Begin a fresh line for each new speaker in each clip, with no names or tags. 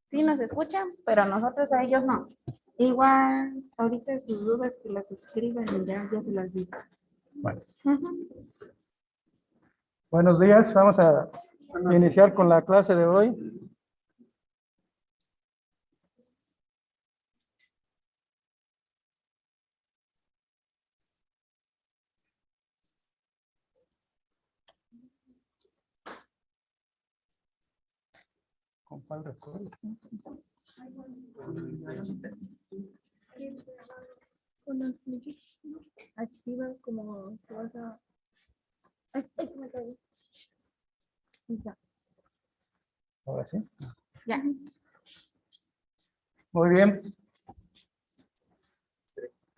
Sí nos escuchan, pero nosotros a ellos no. Igual, ahorita sus dudas que las escriben y ya se las dice.
Bueno.
Ujú.
Buenos días, vamos a iniciar con la clase de hoy. ¿Con cuál recuerdo?
Activa como que vas a...
Ahora sí.
Ya.
Muy bien.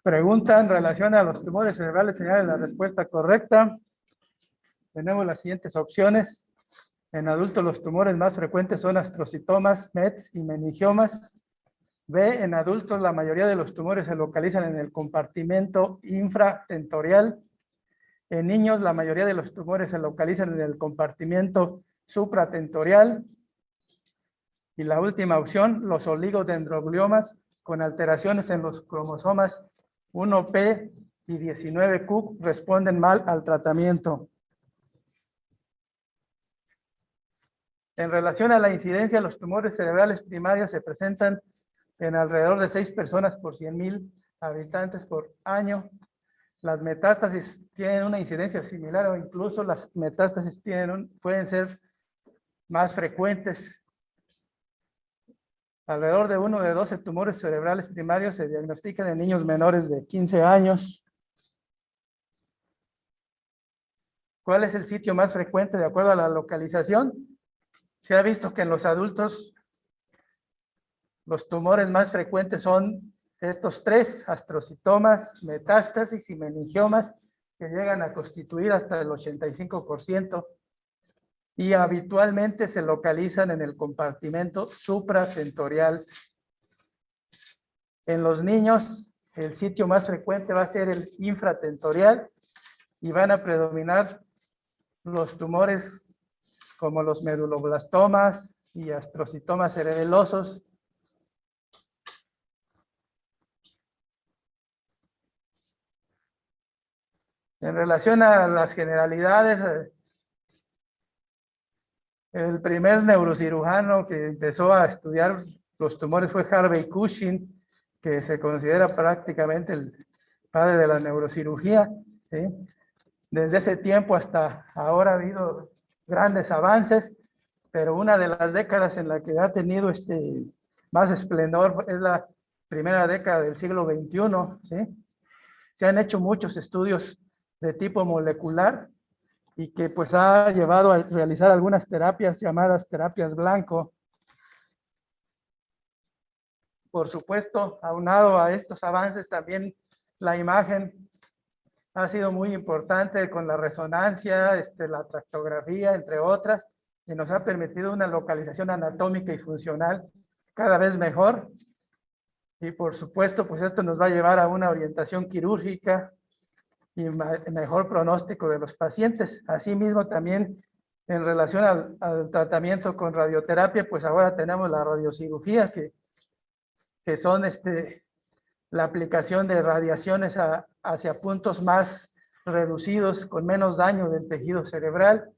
Pregunta en relación a los tumores cerebrales, señalen la respuesta correcta. Tenemos las siguientes opciones. En adultos los tumores más frecuentes son astrocitomas, METs y meningiomas. B, en adultos la mayoría de los tumores se localizan en el compartimento infratentorial. En niños la mayoría de los tumores se localizan en el compartimento supratentorial. Y la última opción, los oligodendrogliomas con alteraciones en los cromosomas 1P y 19Q responden mal al tratamiento. En relación a la incidencia, los tumores cerebrales primarios se presentan en alrededor de 6 personas por 100,000 habitantes por año. Las metástasis tienen una incidencia similar o incluso las metástasis pueden ser más frecuentes. Alrededor de 1 de 12 tumores cerebrales primarios se diagnostican en niños menores de 15 años. ¿Cuál es el sitio más frecuente de acuerdo a la localización? Se ha visto que en los adultos los tumores más frecuentes son estos tres: astrocitomas, metástasis y meningiomas, que llegan a constituir hasta el 85%. Y habitualmente se localizan en el compartimento supratentorial. En los niños, el sitio más frecuente va a ser el infratentorial y van a predominar los tumores como los meduloblastomas y astrocitomas cerebelosos. En relación a las generalidades, el primer neurocirujano que empezó a estudiar los tumores fue Harvey Cushing, que se considera prácticamente el padre de la neurocirugía, ¿sí? Desde ese tiempo hasta ahora ha habido grandes avances, pero una de las décadas en la que ha tenido más esplendor es la primera década del siglo XXI, ¿sí? Se han hecho muchos estudios de tipo molecular y que pues ha llevado a realizar algunas terapias llamadas terapias blanco. Por supuesto, aunado a estos avances, también la imagen ha sido muy importante con la resonancia, la tractografía, entre otras, y nos ha permitido una localización anatómica y funcional cada vez mejor. Y por supuesto, pues esto nos va a llevar a una orientación quirúrgica y mejor pronóstico de los pacientes. Asimismo, también en relación al tratamiento con radioterapia, pues ahora tenemos la radiocirugía, que son la aplicación de radiaciones hacia puntos más reducidos, con menos daño del tejido cerebral.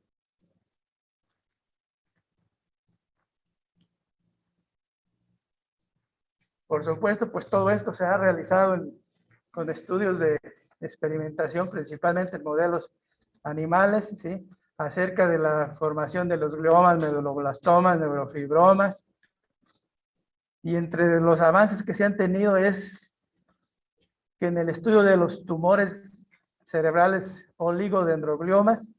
Por supuesto, pues todo esto se ha realizado con estudios de experimentación, principalmente en modelos animales, ¿sí? Acerca de la formación de los gliomas, meduloblastomas, neurofibromas. Y entre los avances que se han tenido es que en el estudio de los tumores cerebrales oligodendrogliomas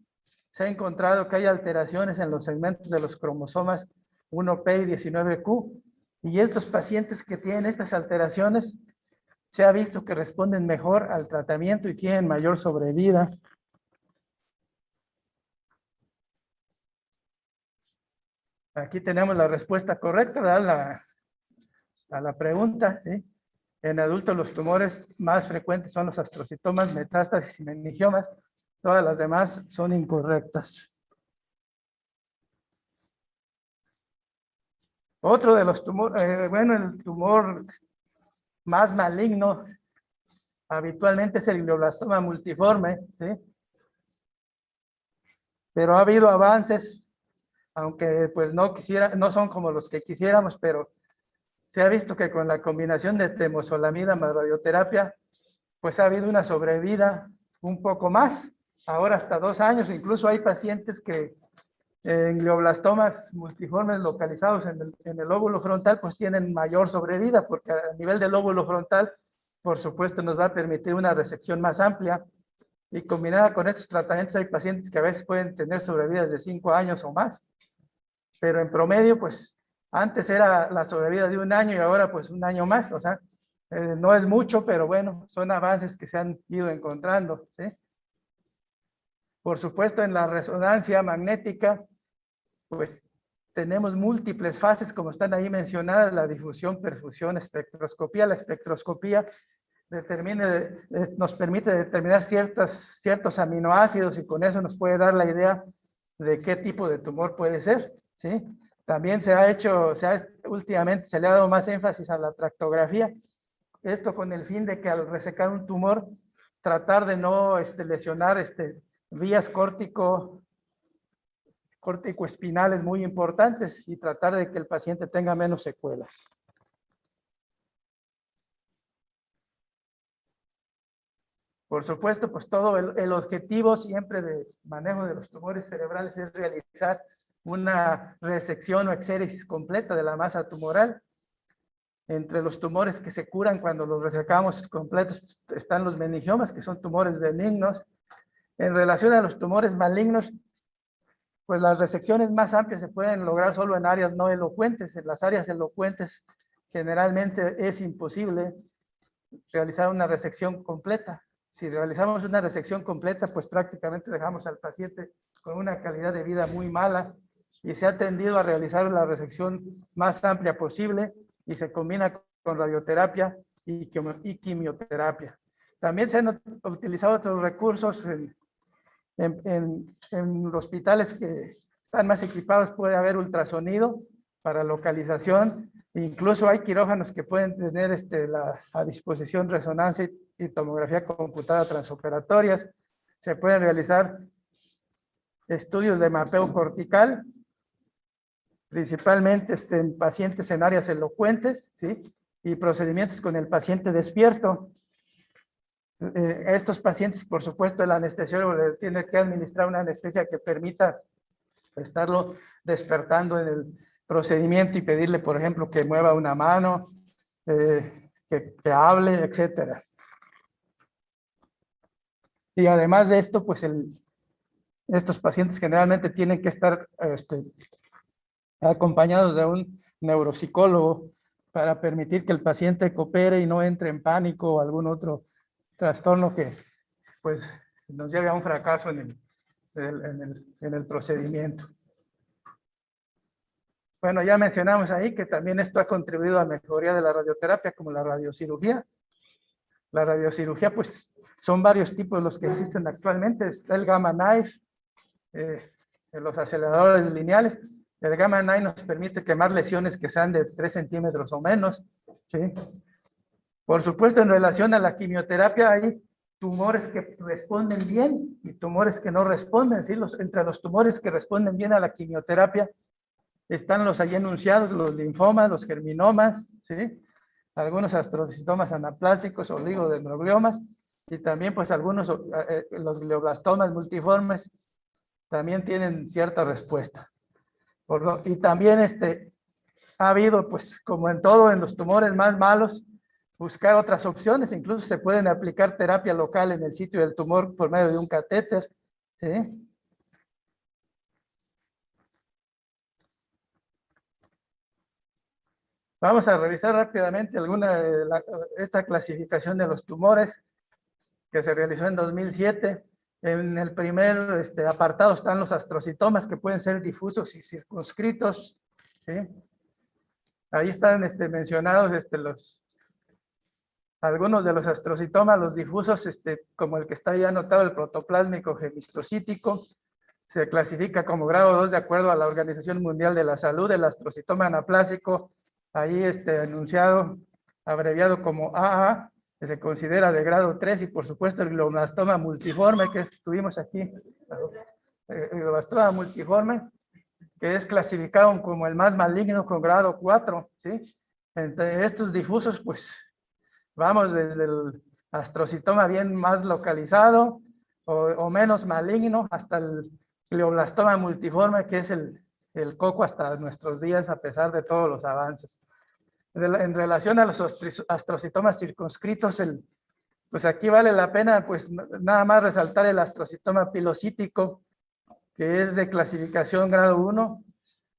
se ha encontrado que hay alteraciones en los segmentos de los cromosomas 1P y 19Q. Y estos pacientes que tienen estas alteraciones se ha visto que responden mejor al tratamiento y tienen mayor sobrevida. Aquí tenemos la respuesta correcta, ¿verdad? A la pregunta, ¿sí? En adultos los tumores más frecuentes son los astrocitomas, metástasis y meningiomas. Todas las demás son incorrectas. Otro de los tumores, bueno, el tumor más maligno habitualmente es el glioblastoma multiforme, ¿sí? Pero ha habido avances, aunque pues no son como los que quisiéramos, pero se ha visto que con la combinación de temozolomida más radioterapia, pues ha habido una sobrevida un poco más, ahora hasta 2 años. Incluso hay pacientes que en glioblastomas multiformes localizados en el lóbulo frontal, pues tienen mayor sobrevida, porque a nivel del lóbulo frontal, por supuesto, nos va a permitir una resección más amplia. Y combinada con estos tratamientos, hay pacientes que a veces pueden tener sobrevidas de 5 años o más. Pero en promedio, pues, antes era la sobrevida de 1 año y ahora, pues, 1 año más. O sea, no es mucho, pero bueno, son avances que se han ido encontrando, ¿sí? Por supuesto, en la resonancia magnética, pues tenemos múltiples fases, como están ahí mencionadas: la difusión, perfusión, espectroscopía. La espectroscopía nos permite determinar ciertos aminoácidos, y con eso nos puede dar la idea de qué tipo de tumor puede ser, ¿sí? También últimamente se le ha dado más énfasis a la tractografía, esto con el fin de que al resecar un tumor, tratar de no lesionar vías córtico-espinales muy importantes y tratar de que el paciente tenga menos secuelas. Por supuesto, pues todo el objetivo siempre de manejo de los tumores cerebrales es realizar una resección o exéresis completa de la masa tumoral. Entre los tumores que se curan cuando los resecamos completos están los meningiomas, que son tumores benignos. En relación a los tumores malignos, pues las resecciones más amplias se pueden lograr solo en áreas no elocuentes. En las áreas elocuentes generalmente es imposible realizar una resección completa. Si realizamos una resección completa, pues prácticamente dejamos al paciente con una calidad de vida muy mala, y se ha tendido a realizar la resección más amplia posible y se combina con radioterapia y quimioterapia. También se han utilizado otros recursos en hospitales que están más equipados. Puede haber ultrasonido para localización. Incluso hay quirófanos que pueden tener a disposición resonancia y tomografía computada transoperatorias. Se pueden realizar estudios de mapeo cortical, principalmente en pacientes en áreas elocuentes, ¿sí? Y procedimientos con el paciente despierto. A estos pacientes, por supuesto, el anestesiólogo le tiene que administrar una anestesia que permita estarlo despertando en el procedimiento y pedirle, por ejemplo, que mueva una mano, que hable, etcétera. Y además de esto, pues estos pacientes generalmente tienen que estar acompañados de un neuropsicólogo para permitir que el paciente coopere y no entre en pánico o algún otro trastorno que pues nos lleve a un fracaso en el procedimiento. Bueno, ya mencionamos ahí que también esto ha contribuido a mejoría de la radioterapia, como la radiocirugía. La radiocirugía, pues, son varios tipos los que existen actualmente. Está el Gamma Knife, los aceleradores lineales. El Gamma Knife nos permite quemar lesiones que sean de 3 centímetros o menos, ¿sí? Por supuesto, en relación a la quimioterapia, hay tumores que responden bien y tumores que no responden, ¿sí? Entre los tumores que responden bien a la quimioterapia están los ahí enunciados: los linfomas, los germinomas, ¿sí? Algunos astrocitomas anaplásticos, oligodendrogliomas, y también pues algunos, los glioblastomas multiformes, también tienen cierta respuesta. Y también ha habido, pues como en todo, en los tumores más malos, buscar otras opciones. Incluso se pueden aplicar terapia local en el sitio del tumor por medio de un catéter, ¿sí? Vamos a revisar rápidamente esta clasificación de los tumores que se realizó en 2007. En el primer apartado están los astrocitomas, que pueden ser difusos y circunscritos, ¿sí? Ahí están mencionados algunos de los astrocitomas, los difusos, como el que está ahí anotado, el protoplásmico gemistocítico. se clasifica como grado 2 de acuerdo a la Organización Mundial de la Salud. El astrocitoma anaplásico, ahí enunciado, abreviado como AA, que se considera de grado 3, y por supuesto el glioblastoma multiforme, que tuvimos aquí, el glioblastoma multiforme, que es clasificado como el más maligno con grado 4, ¿sí? Entre estos difusos, pues, vamos desde el astrocitoma bien más localizado o menos maligno hasta el glioblastoma multiforme, que es el coco hasta nuestros días, a pesar de todos los avances. En relación a los astrocitomas circunscritos, pues aquí vale la pena pues nada más resaltar el astrocitoma pilocítico, que es de clasificación grado 1,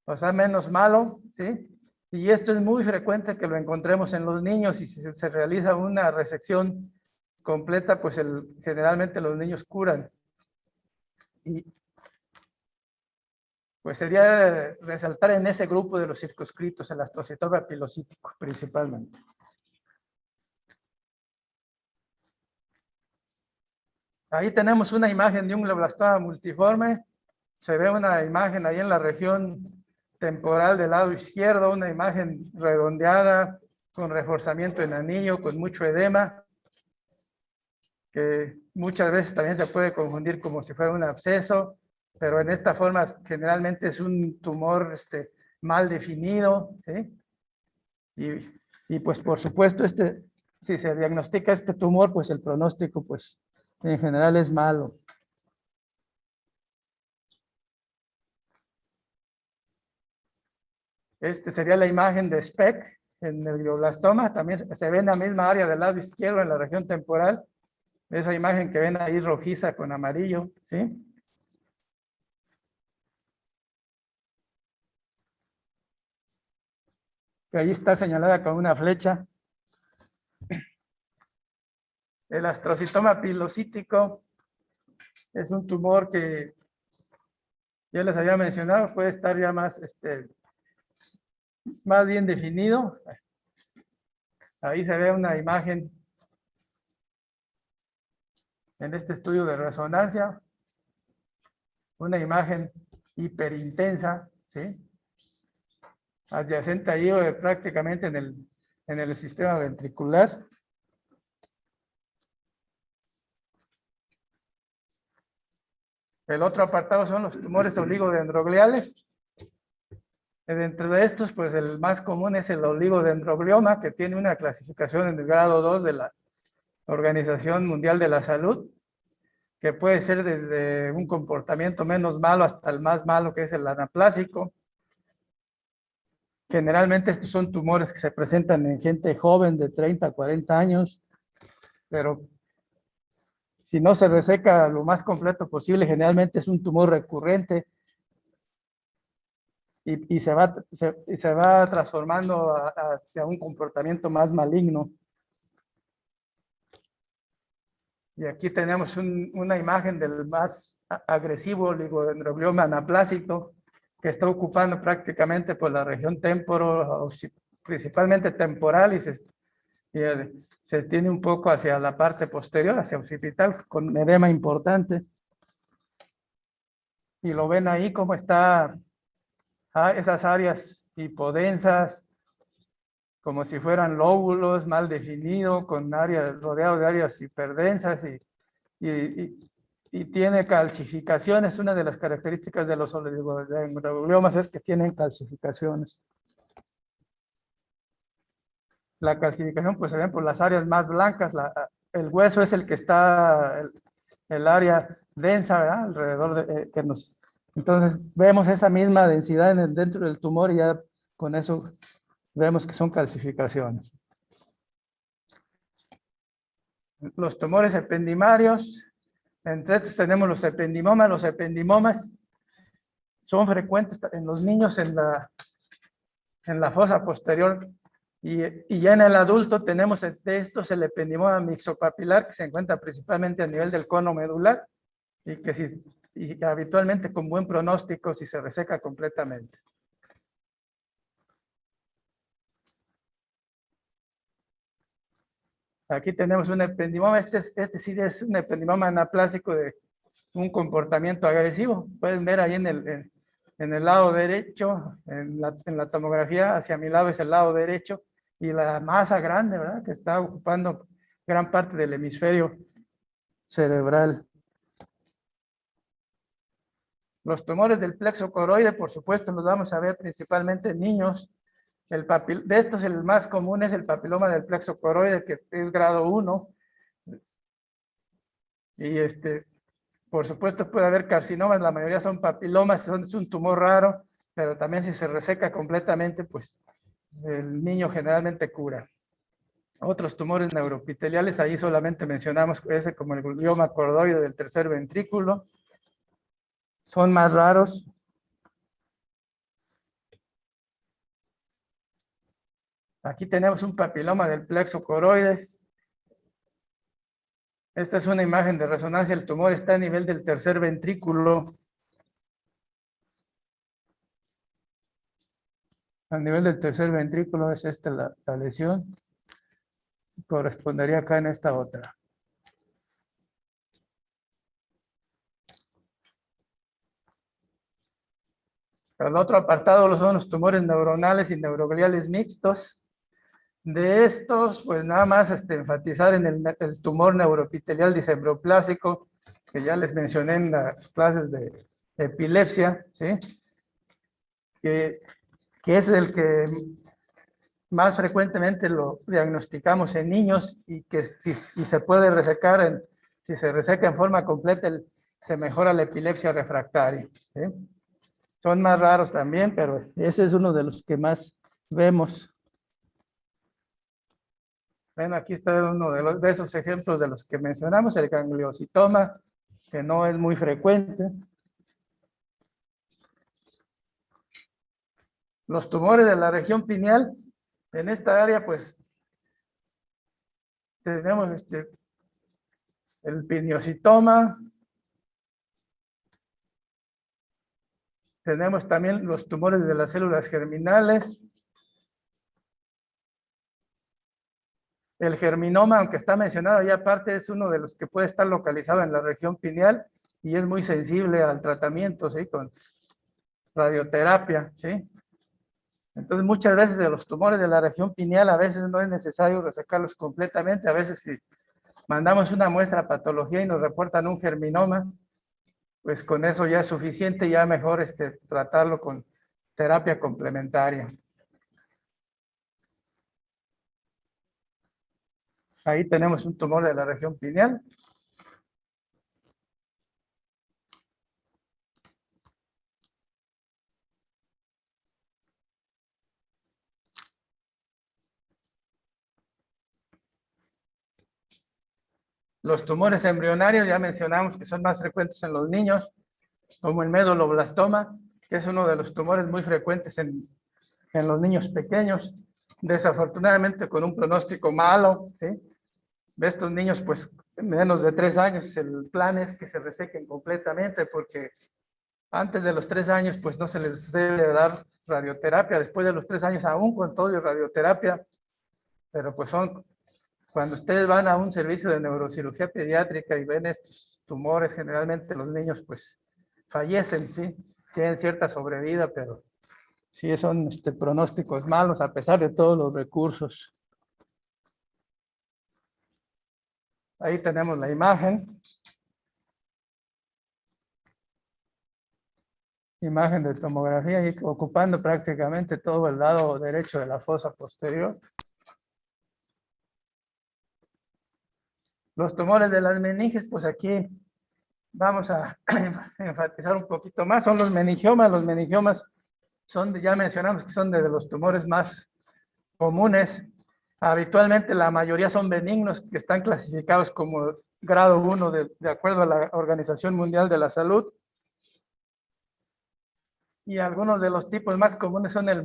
o sea, menos malo, ¿sí? Y esto es muy frecuente que lo encontremos en los niños, y si se realiza una resección completa, pues generalmente los niños curan. Y pues sería resaltar en ese grupo de los circunscritos el astrocitoma pilocítico principalmente. Ahí tenemos una imagen de un glioblastoma multiforme. Se ve una imagen ahí en la región temporal del lado izquierdo, una imagen redondeada con reforzamiento en anillo, con mucho edema, que muchas veces también se puede confundir como si fuera un absceso, pero en esta forma generalmente es un tumor mal definido, ¿sí? Y pues por supuesto si se diagnostica este tumor, pues el pronóstico pues en general es malo. Sería la imagen de SPECT en el glioblastoma. También se ve en la misma área del lado izquierdo, en la región temporal. Esa imagen que ven ahí rojiza con amarillo, ¿sí? Que ahí está señalada con una flecha. El astrocitoma pilocítico es un tumor que ya les había mencionado, puede estar ya más bien definido. Ahí se ve una imagen en este estudio de resonancia, una imagen hiperintensa, ¿sí? Adyacente ahí prácticamente en el sistema ventricular. El otro apartado son los tumores oligodendrogliales. Dentro de estos, pues el más común es el oligodendroglioma, que tiene una clasificación en el grado 2 de la Organización Mundial de la Salud, que puede ser desde un comportamiento menos malo hasta el más malo, que es el anaplásico. Generalmente estos son tumores que se presentan en gente joven de 30 a 40 años, pero si no se reseca lo más completo posible, generalmente es un tumor recurrente y se va transformando hacia un comportamiento más maligno. Y aquí tenemos una imagen del más agresivo oligodendroglioma anaplásico, que está ocupando prácticamente pues, la región principalmente temporal, y se extiende un poco hacia la parte posterior, hacia occipital, con edema importante. Y lo ven ahí como está esas áreas hipodensas, como si fueran lóbulos mal definidos, con áreas rodeados de áreas hiperdensas, y tiene calcificaciones. Una de las características de los oligodendrogliomas es que tienen calcificaciones. La calcificación pues se ven por las áreas más blancas. El hueso es el que está, el área densa, ¿verdad? Alrededor de entonces vemos esa misma densidad dentro del tumor, y ya con eso vemos que son calcificaciones. Los tumores ependimarios, entre estos tenemos los ependimomas. Los ependimomas son frecuentes en los niños en la fosa posterior, y ya en el adulto tenemos de estos el ependimoma mixopapilar, que se encuentra principalmente a nivel del cono medular, y habitualmente con buen pronóstico si se reseca completamente. Aquí tenemos un ependimoma. Este sí es un ependimoma anaplásico un comportamiento agresivo. Pueden ver ahí en el lado derecho, en la tomografía, hacia mi lado es el lado derecho, y la masa grande, ¿verdad? Que está ocupando gran parte del hemisferio cerebral. Los tumores del plexo coroide, por supuesto, los vamos a ver principalmente en niños. De estos, el más común es el papiloma del plexo coroide, que es grado 1. Y por supuesto puede haber carcinomas, la mayoría son papilomas, es un tumor raro, pero también si se reseca completamente, pues el niño generalmente cura. Otros tumores neuroepiteliales, ahí solamente mencionamos ese como el glioma cordoide del tercer ventrículo. Son más raros. Aquí tenemos un papiloma del plexo coroides. Esta es una imagen de resonancia. El tumor está a nivel del tercer ventrículo. A nivel del tercer ventrículo es esta la lesión. Correspondería acá en esta otra. El otro apartado son los tumores neuronales y neurogliales mixtos. De estos, pues nada más enfatizar en el tumor neuroepitelial disembroplásico, que ya les mencioné en las clases de epilepsia, ¿sí? Que es el que más frecuentemente lo diagnosticamos en niños y que y se puede resecar, si se reseca en forma completa, se mejora la epilepsia refractaria, ¿sí? Son más raros también, pero ese es uno de los que más vemos. Ven, aquí está uno de esos ejemplos de los que mencionamos, el gangliositoma, que no es muy frecuente. Los tumores de la región pineal, en esta área, pues, tenemos el pineocitoma. Tenemos también los tumores de las células germinales. El germinoma, aunque está mencionado ya aparte, es uno de los que puede estar localizado en la región pineal y es muy sensible al tratamiento, ¿sí? Con radioterapia, ¿sí? Entonces, muchas veces de los tumores de la región pineal, a veces no es necesario resecarlos completamente. A veces si mandamos una muestra a patología y nos reportan un germinoma, pues con eso ya es suficiente, ya mejor tratarlo con terapia complementaria. Ahí tenemos un tumor de la región pineal. Los tumores embrionarios ya mencionamos que son más frecuentes en los niños, como el medulloblastoma, que es uno de los tumores muy frecuentes en los niños pequeños, desafortunadamente con un pronóstico malo, ¿sí? De estos niños, pues, menos de 3 años, el plan es que se resequen completamente, porque antes de los 3 años, pues, no se les debe dar radioterapia, después de los 3 años aún con todo y radioterapia, pero pues cuando ustedes van a un servicio de neurocirugía pediátrica y ven estos tumores, generalmente los niños, pues, fallecen, ¿sí? Tienen cierta sobrevida, pero sí son pronósticos malos a pesar de todos los recursos. Ahí tenemos la imagen. Imagen de tomografía y ocupando prácticamente todo el lado derecho de la fosa posterior. Los tumores de las meninges, pues aquí vamos a enfatizar un poquito más. Son los meningiomas. Los meningiomas son, ya mencionamos que son de los tumores más comunes. Habitualmente la mayoría son benignos, que están clasificados como grado 1 de acuerdo a la Organización Mundial de la Salud. Y algunos de los tipos más comunes son el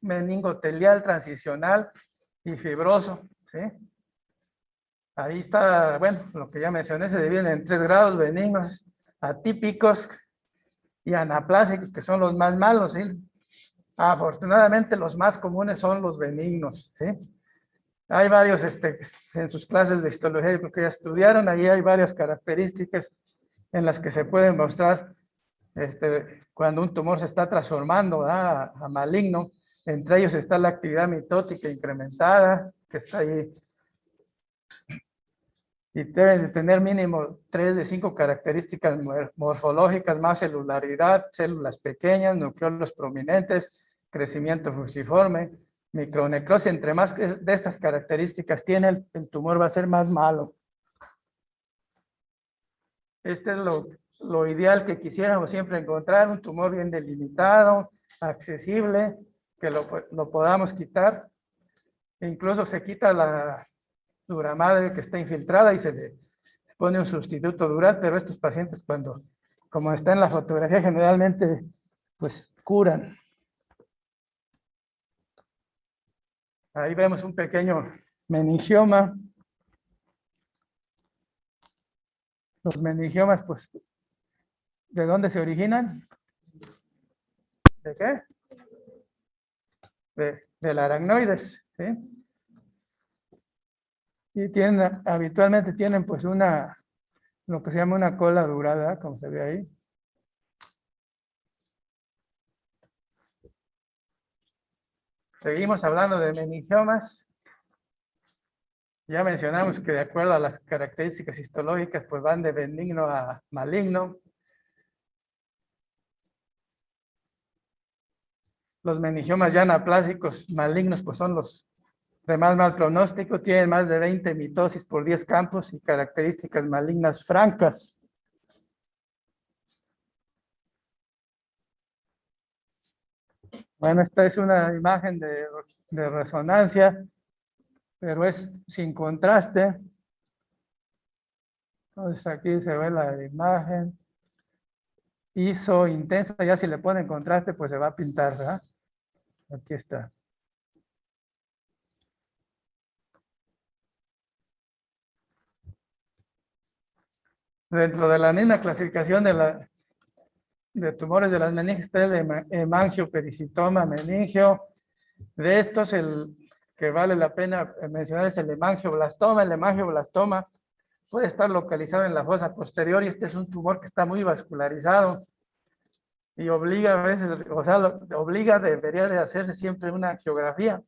meningotelial transicional y fibroso, ¿sí? Ahí está, bueno, lo que ya mencioné, se dividen en 3 grados: benignos, atípicos y anaplásicos, que son los más malos, ¿sí? Afortunadamente los más comunes son los benignos, ¿sí? Hay varios, en sus clases de histología, porque ya estudiaron, ahí hay varias características en las que se puede mostrar cuando un tumor se está transformando a maligno. Entre ellos está la actividad mitótica incrementada, que está ahí. Y deben de tener mínimo 3 de 5 características morfológicas, más celularidad, células pequeñas, nucleolos prominentes, crecimiento fusiforme, micronecrosis. Entre más de estas características tiene, el tumor va a ser más malo. Este es lo ideal que quisiéramos siempre encontrar, un tumor bien delimitado, accesible, que lo podamos quitar. E incluso se quita la duramadre que está infiltrada y se pone un sustituto dural, pero estos pacientes como está en la fotografía, generalmente pues curan. Ahí vemos un pequeño meningioma. Los meningiomas, pues, ¿de dónde se originan? ¿De qué? Del aracnoides, ¿sí? Y habitualmente tienen pues lo que se llama una cola durada, como se ve ahí. Seguimos hablando de meningiomas. Ya mencionamos que de acuerdo a las características histológicas, pues van de benigno a maligno. Los meningiomas ya anaplásicos malignos, pues son los de más mal pronóstico, tienen más de 20 mitosis por 10 campos y características malignas francas. Bueno, esta es una imagen de resonancia, pero es sin contraste. Entonces aquí se ve la imagen. ISO intensa, ya si le ponen contraste, pues se va a pintar, ¿verdad? Aquí está. Dentro de la misma clasificación de tumores de las meninges está el hemangiopericitoma meningio. De estos, el que vale la pena mencionar es el hemangioblastoma. El hemangioblastoma puede estar localizado en la fosa posterior y este es un tumor que está muy vascularizado y obliga a veces, o sea, debería de hacerse siempre una angiografía.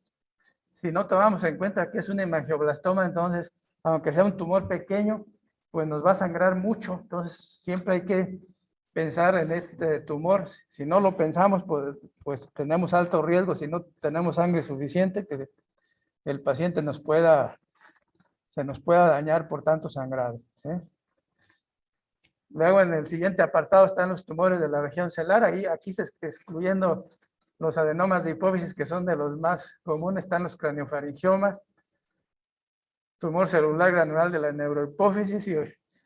Si no tomamos en cuenta que es un hemangioblastoma, entonces, aunque sea un tumor pequeño, pues nos va a sangrar mucho. Entonces, siempre hay que pensar en este tumor. Si no lo pensamos, pues tenemos alto riesgo. Si no tenemos sangre suficiente, que el paciente se nos pueda dañar por tanto sangrado, ¿sí? Luego, en el siguiente apartado están los tumores de la región celar. Aquí se excluyendo los adenomas de hipófisis, que son de los más comunes, están los craniofaringiomas, tumor celular granular de la neurohipófisis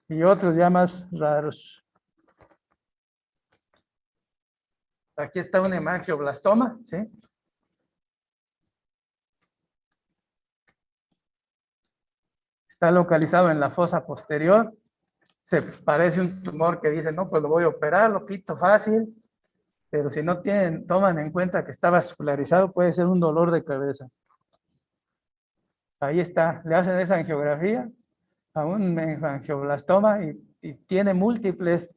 y otros ya más raros. Aquí está un hemangioblastoma, ¿sí? Está localizado en la fosa posterior. Se parece un tumor que dice, no, pues lo voy a operar, lo quito fácil, pero si no toman en cuenta que está vascularizado, puede ser un dolor de cabeza. Ahí está, le hacen esa angiografía a un hemangioblastoma y tiene múltiples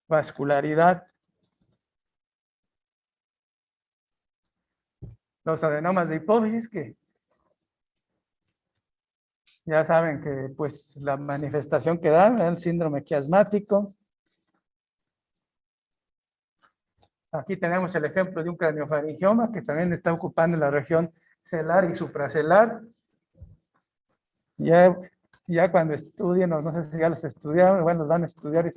vascularidad. Los adenomas de hipófisis, que ya saben que pues la manifestación que da es el síndrome quiasmático. Aquí tenemos el ejemplo de un craniofaringioma que también está ocupando la región celar y supracelar. Ya cuando estudien, no sé si ya los estudiaron, bueno, van a estudiar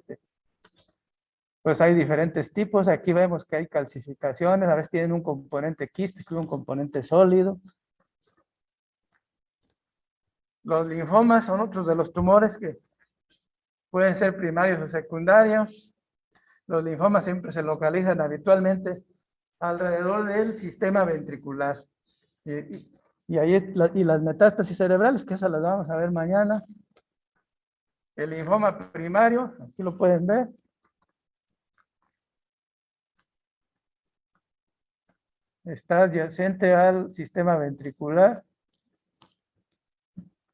pues hay diferentes tipos. Aquí vemos que hay calcificaciones, a veces tienen un componente quístico y un componente sólido. Los linfomas son otros de los tumores que pueden ser primarios o secundarios. Los linfomas siempre se localizan habitualmente alrededor del sistema ventricular. Y las metástasis cerebrales, que esas las vamos a ver mañana. El linfoma primario, aquí lo pueden ver. Está adyacente al sistema ventricular.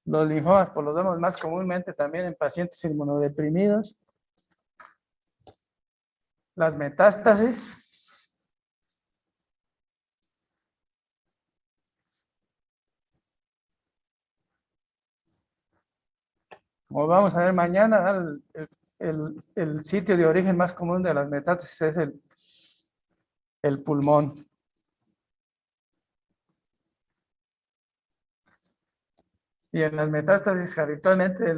Los linfomas, pues los vemos más comúnmente también en pacientes inmunodeprimidos. las metástasis. Como vamos a ver mañana, el sitio de origen más común de las metástasis es el pulmón. Y en las metástasis habitualmente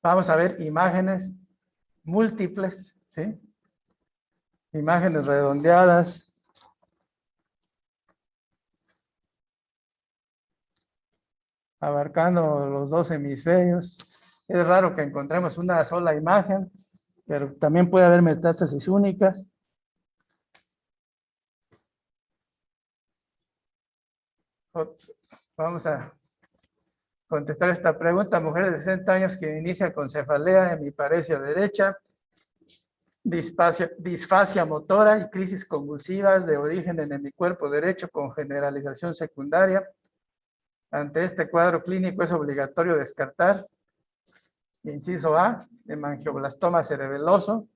vamos a ver imágenes múltiples, ¿sí? Imágenes redondeadas. Abarcando los dos hemisferios. Es raro que encontremos una sola imagen, pero también puede haber metástasis únicas. Vamos a contestar esta pregunta. Mujer de 60 años que inicia con cefalea, hemiparesia derecha, disfasia motora y crisis convulsivas de origen en hemicuerpo derecho con generalización secundaria. Ante este cuadro clínico es obligatorio descartar: inciso A, hemangioblastoma cerebeloso;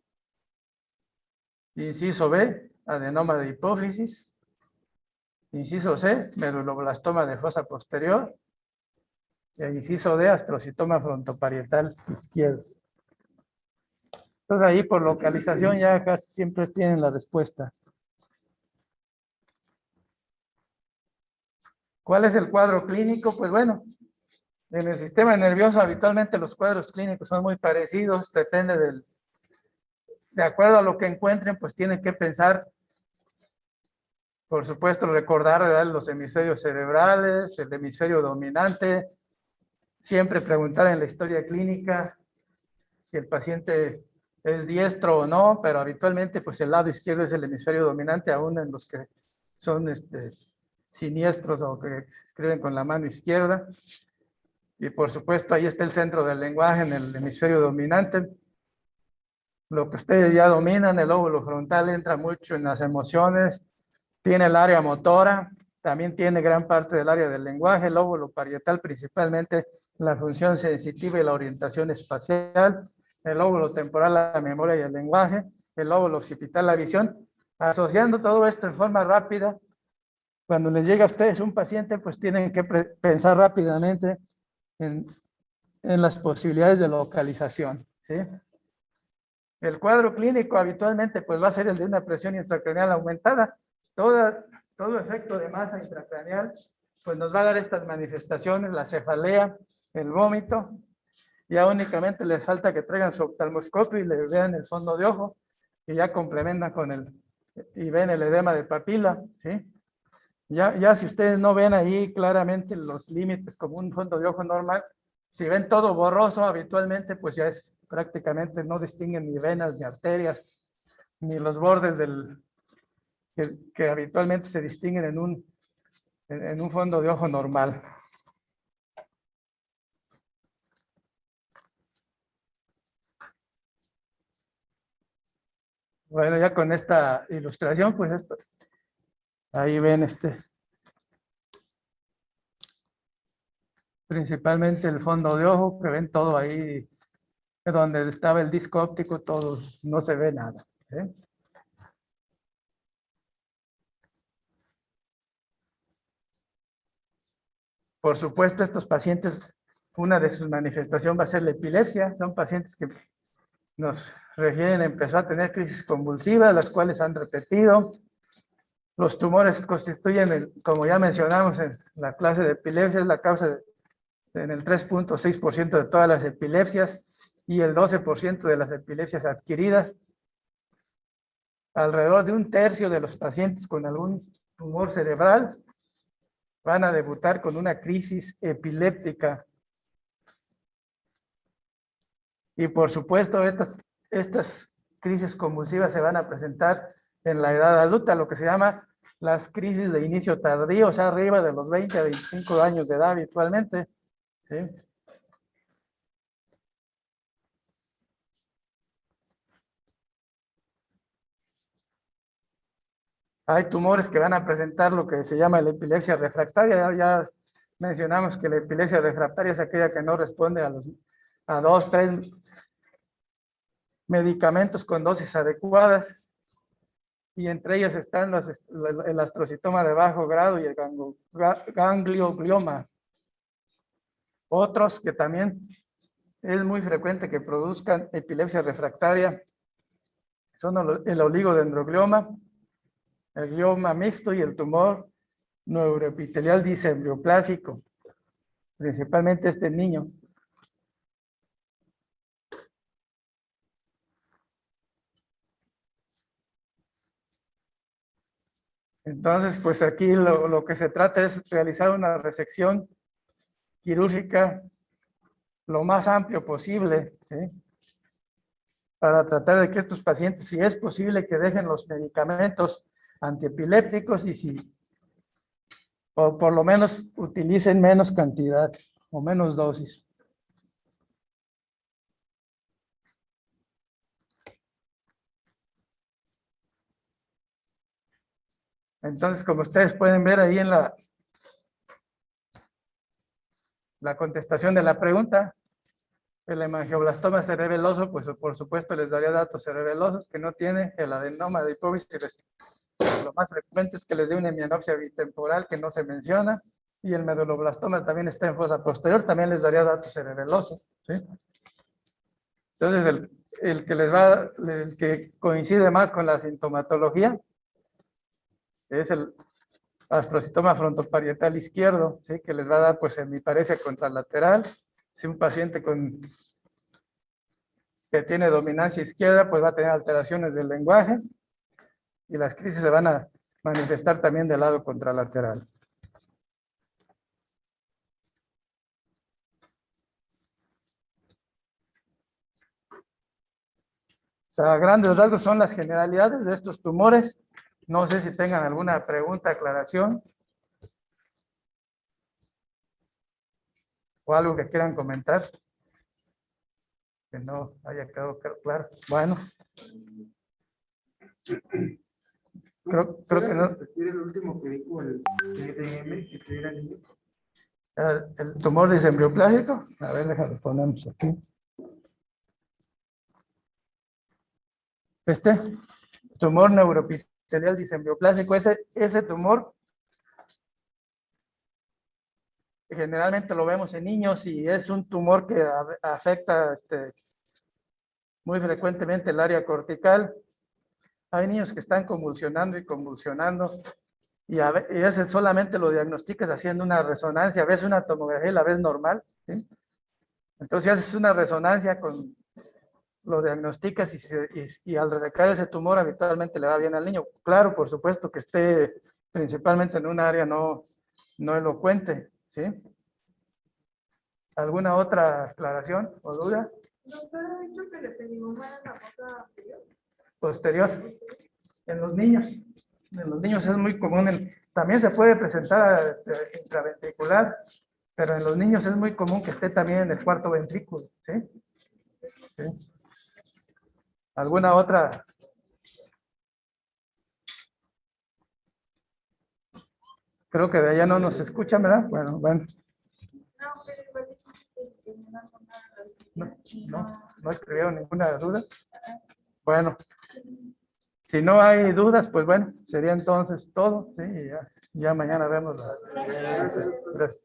inciso B, adenoma de hipófisis; inciso C, meduloblastoma de fosa posterior; e inciso D, astrocitoma frontoparietal izquierdo. Entonces ahí por localización ya casi siempre tienen la respuesta. ¿Cuál es el cuadro clínico? Pues bueno, en el sistema nervioso habitualmente los cuadros clínicos son muy parecidos, depende de acuerdo a lo que encuentren, pues tienen que pensar, por supuesto, recordar, ¿verdad?, los hemisferios cerebrales, el hemisferio dominante, siempre preguntar en la historia clínica si el paciente es diestro o no, pero habitualmente pues el lado izquierdo es el hemisferio dominante, aún en los que son siniestros o que escriben con la mano izquierda. Y por supuesto ahí está el centro del lenguaje en el hemisferio dominante. Lo que ustedes ya dominan, el lóbulo frontal entra mucho en las emociones, tiene el área motora, también tiene gran parte del área del lenguaje, el lóbulo parietal principalmente la función sensitiva y la orientación espacial, el lóbulo temporal la memoria y el lenguaje, el lóbulo occipital la visión. Asociando todo esto en forma rápida, cuando les llega a ustedes un paciente, pues tienen que pensar rápidamente en las posibilidades de localización, ¿sí? El cuadro clínico habitualmente pues va a ser el de una presión intracraneal aumentada. Todo efecto de masa intracraneal pues nos va a dar estas manifestaciones, la cefalea, el vómito. Ya únicamente les falta que traigan su oftalmoscopio y le vean el fondo de ojo y ya complementan y ven el edema de papila, ¿sí? Ya si ustedes no ven ahí claramente los límites como un fondo de ojo normal, si ven todo borroso habitualmente, pues ya es prácticamente no distinguen ni venas, ni arterias, ni los bordes que habitualmente se distinguen en un fondo de ojo normal. Bueno, ya con esta ilustración, pues ahí ven principalmente el fondo de ojo, que ven todo ahí, donde estaba el disco óptico, todo, no se ve nada, ¿eh? Por supuesto, estos pacientes, una de sus manifestaciones va a ser la epilepsia. Son pacientes que nos refieren, empezó a tener crisis convulsivas, las cuales han repetido. Los tumores constituyen, como ya mencionamos en la clase de epilepsia, es la causa en el 3.6% de todas las epilepsias y el 12% de las epilepsias adquiridas. Alrededor de un tercio de los pacientes con algún tumor cerebral van a debutar con una crisis epiléptica. Y por supuesto, estas crisis convulsivas se van a presentar en la edad adulta, lo que se llama las crisis de inicio tardío, o sea, arriba de los 20 a 25 años de edad habitualmente, ¿sí? Hay tumores que van a presentar lo que se llama la epilepsia refractaria. Ya mencionamos que la epilepsia refractaria es aquella que no responde a 2, 3 medicamentos con dosis adecuadas, y entre ellas están el astrocitoma de bajo grado y el ganglioglioma. Otros que también es muy frecuente que produzcan epilepsia refractaria son el oligodendroglioma, el glioma mixto y el tumor neuroepitelial disembrioplásico, principalmente este niño. Entonces, pues aquí lo que se trata es realizar una resección quirúrgica lo más amplio posible, ¿sí? Para tratar de que estos pacientes, si es posible, que dejen los medicamentos antiepilépticos o por lo menos utilicen menos cantidad o menos dosis. Entonces, como ustedes pueden ver ahí en la contestación de la pregunta, el hemangioblastoma cerebeloso, pues por supuesto les daría datos cerebelosos que no tiene el adenoma de hipófisis. Lo más frecuente es que les dé una hemianopsia bitemporal que no se menciona, y el meduloblastoma también está en fosa posterior, también les daría datos cerebelosos, ¿sí? Entonces, el que coincide más con la sintomatología es el astrocitoma frontoparietal izquierdo, ¿sí? Que les va a dar, pues, hemiparesia contralateral. Si un paciente que tiene dominancia izquierda, pues va a tener alteraciones del lenguaje, y las crisis se van a manifestar también del lado contralateral. O sea, a grandes rasgos son las generalidades de estos tumores. No sé si tengan alguna pregunta, aclaración, o algo que quieran comentar que no haya quedado claro. Bueno, creo que no.
Repetir el último que dijo el TDM, que era niño.
El tumor disembrioplásico. A ver, déjalo ponemos aquí. Tumor neuroepitelial disembrioplásico, ese tumor generalmente lo vemos en niños, y es un tumor que afecta muy frecuentemente el área cortical. Hay niños que están convulsionando y convulsionando, y ese solamente lo diagnosticas haciendo una resonancia, ves una tomografía y la ves normal, ¿sí? Entonces, si haces una resonancia, lo diagnosticas, y al resecar ese tumor habitualmente le va bien al niño. Claro, por supuesto que esté principalmente en un área no elocuente, ¿sí? ¿Alguna otra aclaración o duda?
Doctor, ha dicho que el ependimoma era la fosa anterior.
Posterior. En los niños. En los niños es muy común. También se puede presentar intraventricular, pero en los niños es muy común que esté también en el cuarto ventrículo, ¿sí? ¿Sí? ¿Alguna otra? Creo que de allá no nos escuchan, ¿verdad? Bueno. No escribieron ninguna duda. Bueno, si no hay dudas, pues bueno, sería entonces todo, ¿sí? Y ya mañana vemos Gracias.